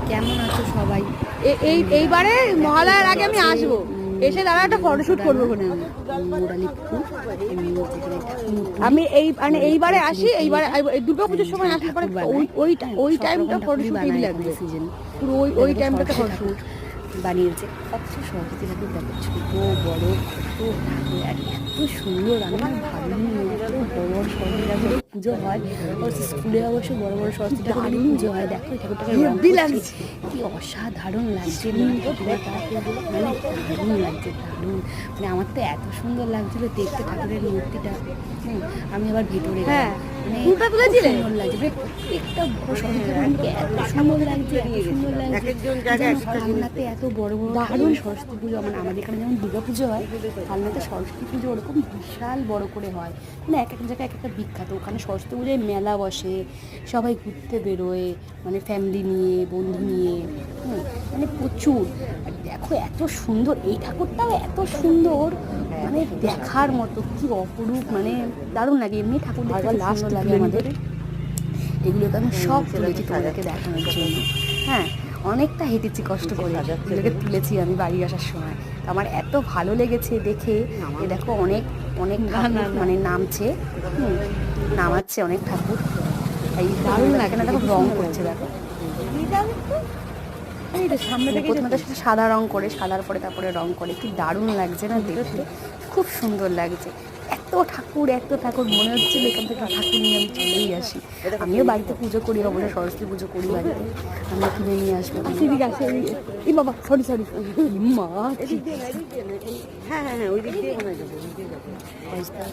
কেমন আছো সবাই? এইবারে মহালয়ার আগে আমি আসবো, এসে দাঁড়া একটা ফটোশুট করবো ওখানে। আমি এইবারে আসি, এইবারে দুর্গাপুজোর সময় আসলে পরে ওই টাইমটা ফটোশুট লাগবে, পুরো ওই টাইমটাতে ফটোশুট বানিয়েছে। কত সরস্বতী ঠাকুর দেখো, ছোট বড় কত ঠাকুর, আর এত সুন্দর। আমি ভাবিনি এত বড় বড় সরস্বতী ঠাকুরের পুজো হয়। স্কুলে অবশ্য বড় বড় সরস্বতী ঠাকুরের পুজো হয়। দেখো এই ঠাকুরটাকে হেব্বি লাগছে, কি অসাধারণ লাগছে, মানে দারুণ লাগছে, দারুণ। মানে আমার তো এত সুন্দর লাগছিল দেখতে ঠাকুরের মূর্তিটা। আমি আবার ভেতরে মানে সুন্দর লাগছে, প্রত্যেকটা সরস্বতী ঠাকুরকে এত সুন্দর লাগছে, এত সুন্দর লাগছে। কালনাতে এত বড় বড় দারুণ সরস্বতী পুজো, মানে আমাদের এখানে যেমন দুর্গা পুজো হয়, কালনাতে সরস্বতী পুজো ওরকম বিশাল বড় করে হয়। মানে এক এক জায়গায় এক একটা বিখ্যাত। ওখানে সরস্বতী পুজোয় মেলা বসে, সবাই ঘুরতে বেরোয়, মানে ফ্যামিলি নিয়ে, বন্ধু নিয়ে, মানে প্রচুর। আর দেখো এত সুন্দর, এই ঠাকুরটাও এত সুন্দর, মানে দেখার মতো, কি অপরূপ, মানে দারুণ লাগে। এমনি ঠাকুর দেখতে সুন্দর লাগে আমাদের। এগুলোকে আমি সব তুলেছি তোমাদেরকে দেখানোর জন্য। হ্যাঁ, অনেকটা হেঁটেছি কষ্ট করে, এগুলোকে তুলেছি আমি বাড়ি আসার সময়। তো আমার এত ভালো লেগেছে দেখে। এ দেখো অনেক অনেক ঠাকুর মানে নামছে, নামাচ্ছে অনেক ঠাকুর। এই দারুণ লাগে না, দেখো রং করছে, দেখো সামনে থেকে প্রথমে তো সাদা রং করে, সাদার পরে তারপরে রং করে, কি দারুণ লাগছে না দেখতে, খুব সুন্দর লাগছে। এত ঠাকুর এত ঠাকুর, মনে হচ্ছিল এখান থেকে ঠাকুর নিয়ে আমি চলেই আসি। আমিও বাড়িতে পুজো করি, অবশ্যই সরস্বতী পুজো করি বাড়িতে, আমি কিনে নিয়ে আসবো। এদিকে আসে, এই বাবা সরি মা, হ্যাঁ ওই দিক দিয়ে